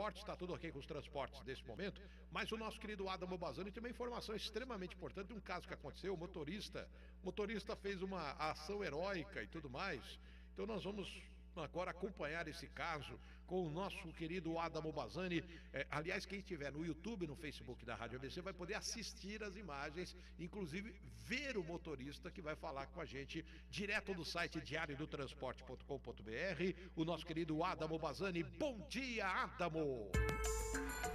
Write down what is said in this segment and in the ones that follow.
transportes, está tudo ok com os transportes nesse momento, mas o nosso querido Adamo Bazani tem uma informação extremamente importante de um caso que aconteceu, o motorista fez uma ação heróica e tudo mais, então nós vamos agora acompanhar esse caso com o nosso querido Adamo Bazani. Aliás, quem estiver no YouTube, no Facebook da Rádio ABC vai poder assistir as imagens, inclusive ver o motorista que vai falar com a gente direto do site diariodotransporte.com.br, o nosso querido Adamo Bazani. Bom dia, Adamo!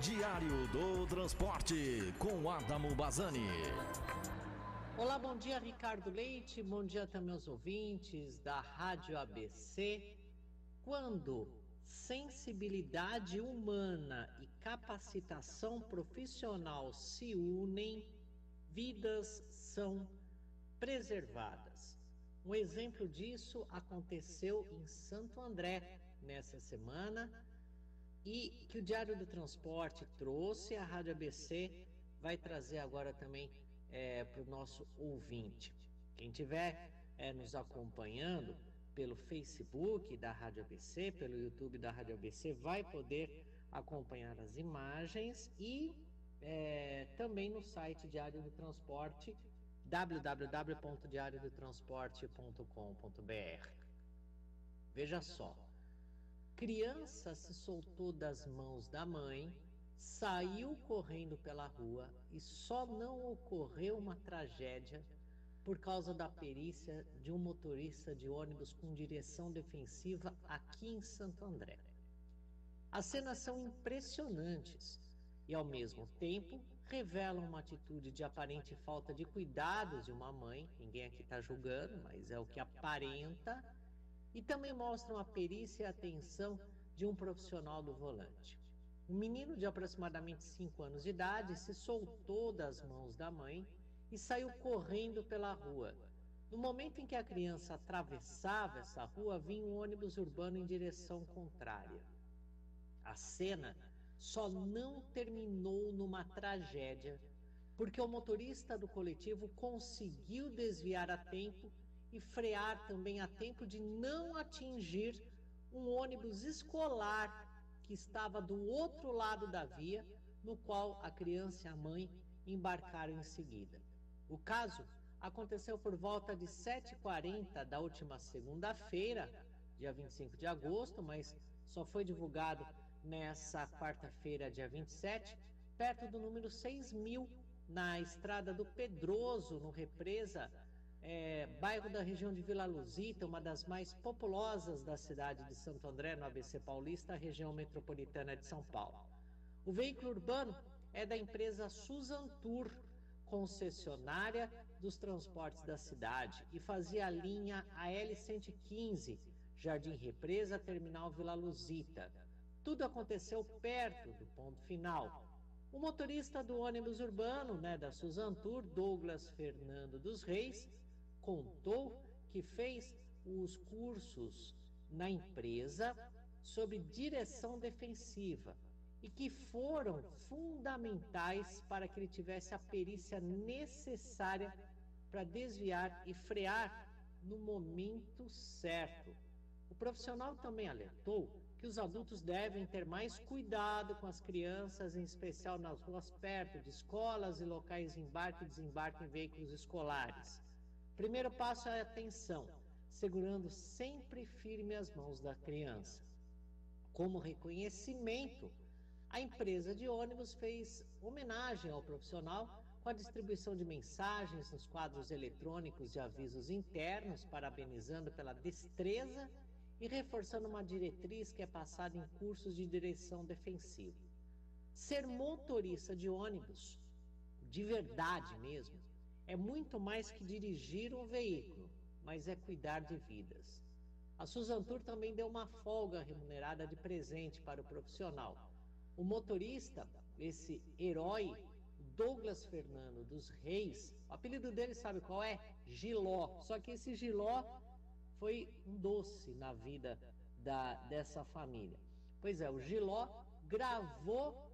Diário do Transporte com Adamo Bazani. Olá, bom dia, Ricardo Leite, bom dia também aos ouvintes da Rádio ABC. Quando sensibilidade humana e capacitação profissional se unem, vidas são preservadas. Um exemplo disso aconteceu em Santo André nessa semana e que o Diário do Transporte trouxe, a Rádio ABC vai trazer agora também para o nosso ouvinte. Quem estiver nos acompanhando pelo Facebook da Rádio ABC, pelo YouTube da Rádio ABC, vai poder acompanhar as imagens e também no site Diário do Transporte, www.diariodotransporte.com.br. Veja só, criança se soltou das mãos da mãe, saiu correndo pela rua e só não ocorreu uma tragédia por causa da perícia de um motorista de ônibus com direção defensiva aqui em Santo André. As cenas são impressionantes e, ao mesmo tempo, revelam uma atitude de aparente falta de cuidados de uma mãe, ninguém aqui está julgando, mas é o que aparenta, e também mostram a perícia e a atenção de um profissional do volante. Um menino de aproximadamente 5 anos de idade se soltou das mãos da mãe e saiu correndo pela rua. No momento em que a criança atravessava essa rua, vinha um ônibus urbano em direção contrária. A cena só não terminou numa tragédia, porque o motorista do coletivo conseguiu desviar a tempo e frear também a tempo de não atingir um ônibus escolar que estava do outro lado da via, no qual a criança e a mãe embarcaram em seguida. O caso aconteceu por volta de 7h40 da última segunda-feira, dia 25 de agosto, mas só foi divulgado nessa quarta-feira, dia 27, perto do número 6000, na estrada do Pedroso, no Represa, bairro da região de Vila Luzita, uma das mais populosas da cidade de Santo André, no ABC Paulista, região metropolitana de São Paulo. O veículo urbano é da empresa Suzantur, concessionária dos transportes da cidade, e fazia a linha AL-115, Jardim Represa, Terminal Vila Luzita. Tudo aconteceu perto do ponto final. O motorista do ônibus urbano, da Suzantur, Douglas Fernando dos Reis, contou que fez os cursos na empresa sobre direção defensiva e que foram fundamentais para que ele tivesse a perícia necessária para desviar e frear no momento certo. O profissional também alertou que os adultos devem ter mais cuidado com as crianças, em especial nas ruas perto de escolas e locais de embarque e desembarque em veículos escolares. Primeiro passo é a atenção, segurando sempre firme as mãos da criança. Como reconhecimento, a empresa de ônibus fez homenagem ao profissional com a distribuição de mensagens nos quadros eletrônicos de avisos internos, parabenizando pela destreza e reforçando uma diretriz que é passada em cursos de direção defensiva. Ser motorista de ônibus, de verdade mesmo, é muito mais que dirigir um veículo, mas é cuidar de vidas. A Suzantur também deu uma folga remunerada de presente para o profissional. O motorista, esse herói, Douglas Fernando dos Reis, o apelido dele sabe qual é? Giló. Só que esse Giló foi um doce na vida dessa família. Pois é, o Giló gravou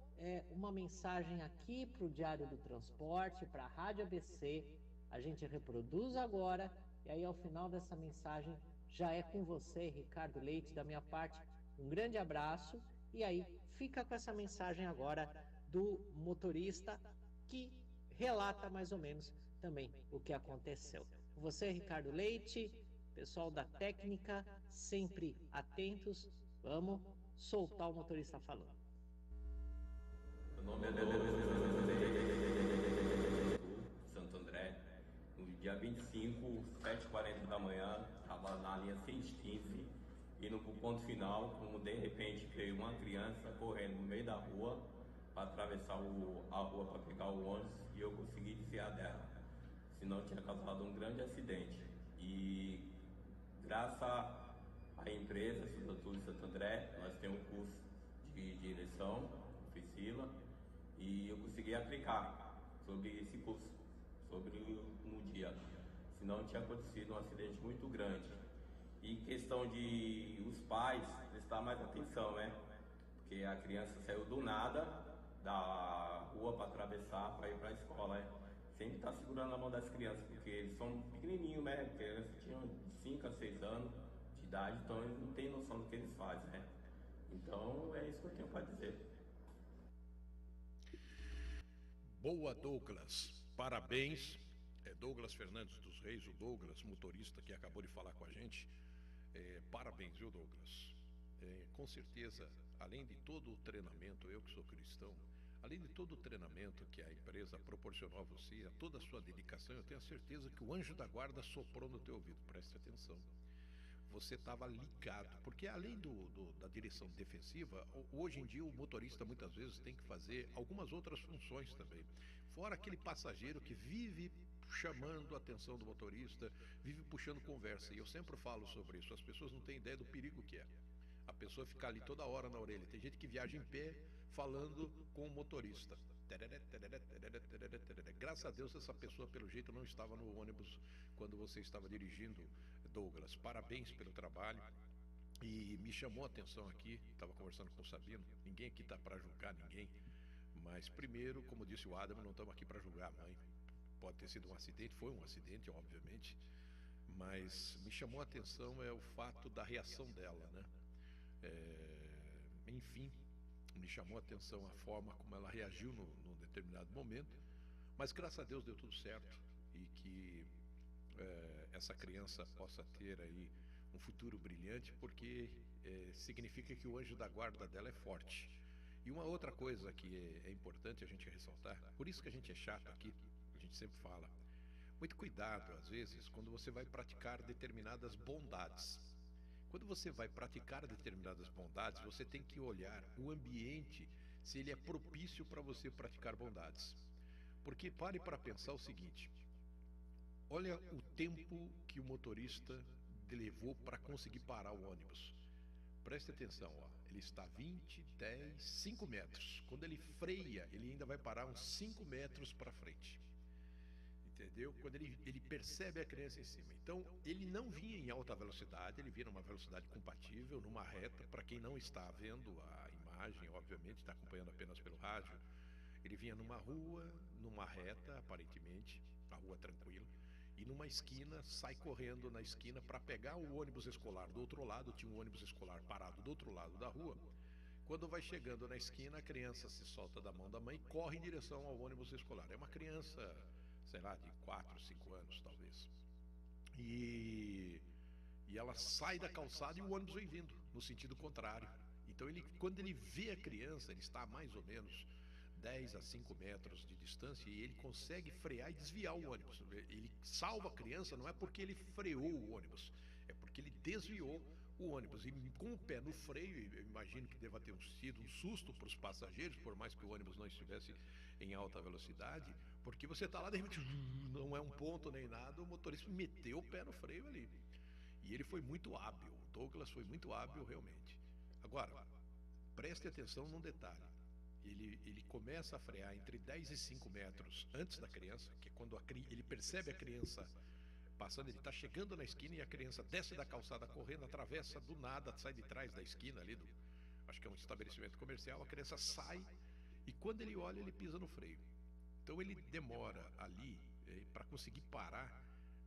uma mensagem aqui para o Diário do Transporte, para a Rádio ABC. A gente reproduz agora e aí ao final dessa mensagem já é com você, Ricardo Leite. Da minha parte, um grande abraço E aí fica com essa mensagem agora do motorista que relata mais ou menos também o que aconteceu. Você, Ricardo Leite, pessoal da técnica, sempre atentos. Vamos soltar o motorista falando. Meu nome é Santo André. No dia 25, 7h40 da manhã, estava na linha 115, indo para o ponto final, como de repente veio uma criança correndo no meio da rua para atravessar a rua para pegar o ônibus e eu consegui desviar dela. Senão tinha causado um grande acidente. E graças à empresa Sudatul de Santo André, nós temos um curso de direção, oficina, e eu consegui aplicar sobre esse curso, no dia. Senão tinha acontecido um acidente muito grande. E questão de os pais prestar mais atenção, né? Porque a criança saiu do nada da rua para atravessar, para ir para a escola, né? Sempre tá segurando a mão das crianças, porque eles são pequenininhos, né? As crianças tinham de 5 a 6 anos de idade, então eles não têm noção do que eles fazem, né? Então é isso que eu tenho para dizer. Boa, Douglas. Parabéns. É Douglas Fernandes dos Reis, o Douglas, motorista que acabou de falar com a gente. Parabéns, viu, Douglas? Com certeza, além de todo o treinamento, eu que sou cristão, além de todo o treinamento que a empresa proporcionou a você, a toda a sua dedicação, eu tenho a certeza que o anjo da guarda soprou no teu ouvido. Preste atenção. Você estava ligado, porque além da direção defensiva, hoje em dia o motorista muitas vezes tem que fazer algumas outras funções também. Fora aquele passageiro que vive chamando a atenção do motorista, vive puxando conversa. E eu sempre falo sobre isso, as pessoas não têm ideia do perigo que é. A pessoa ficar ali toda hora na orelha. Tem gente que viaja em pé falando com o motorista. Graças a Deus essa pessoa pelo jeito não estava no ônibus quando você estava dirigindo, Douglas. Parabéns pelo trabalho. E me chamou a atenção aqui, estava conversando com o Sabino, ninguém aqui está para julgar ninguém, mas primeiro, como disse o Adam, não estamos aqui para julgar a mãe. Pode ter sido um acidente, foi um acidente, obviamente, mas me chamou a atenção o fato da reação dela, né? Enfim, me chamou a atenção a forma como ela reagiu num determinado momento, mas graças a Deus deu tudo certo e que essa criança possa ter aí um futuro brilhante, porque significa que o anjo da guarda dela é forte. E uma outra coisa que é importante a gente ressaltar, por isso que a gente é chato aqui, a gente sempre fala, muito cuidado às vezes quando você vai praticar determinadas bondades. Quando você vai praticar determinadas bondades, você tem que olhar o ambiente, se ele é propício para você praticar bondades. Porque pare para pensar o seguinte, olha o tempo que o motorista levou para conseguir parar o ônibus. Preste atenção, ó. Ele está 20, 10, 5 metros. Quando ele freia, ele ainda vai parar uns 5 metros para frente. Entendeu? Quando ele percebe a criança em cima. Então, ele não vinha em alta velocidade, ele vinha numa velocidade compatível, numa reta. Para quem não está vendo a imagem, obviamente, está acompanhando apenas pelo rádio, ele vinha numa rua, numa reta, aparentemente, a rua tranquila. E numa esquina, sai correndo na esquina para pegar o ônibus escolar do outro lado. Tinha um ônibus escolar parado do outro lado da rua. Quando vai chegando na esquina, a criança se solta da mão da mãe e corre em direção ao ônibus escolar. É uma criança, sei lá, de 4, 5 anos talvez. E ela sai da calçada e o ônibus vem vindo, no sentido contrário. Então quando ele vê a criança, ele está a mais ou menos 10 a 5 metros de distância e ele consegue frear e desviar o ônibus. Ele salva a criança não é porque ele freou o ônibus, é porque ele desviou o ônibus. E com o pé no freio, eu imagino que deva ter sido um susto para os passageiros, por mais que o ônibus não estivesse em alta velocidade, porque você está lá, de repente, não é um ponto nem nada, o motorista meteu o pé no freio ali. E ele foi muito hábil, o Douglas foi muito hábil realmente. Agora, preste atenção num detalhe. Ele começa a frear entre 10 e 5 metros antes da criança, que é quando ele percebe a criança passando, ele está chegando na esquina e a criança desce da calçada correndo, atravessa do nada, sai de trás da esquina ali, acho que é um estabelecimento comercial, a criança sai e quando ele olha, ele pisa no freio. Então ele demora ali para conseguir parar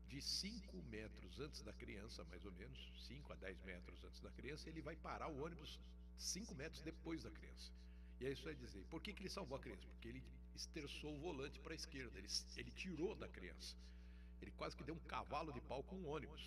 de 5 metros antes da criança, mais ou menos, 5 a 10 metros antes da criança, ele vai parar o ônibus 5 metros depois da criança. E aí isso vai dizer, por que ele salvou a criança? Porque ele esterçou o volante para a esquerda, ele tirou da criança. Ele quase que deu um cavalo de pau com um ônibus.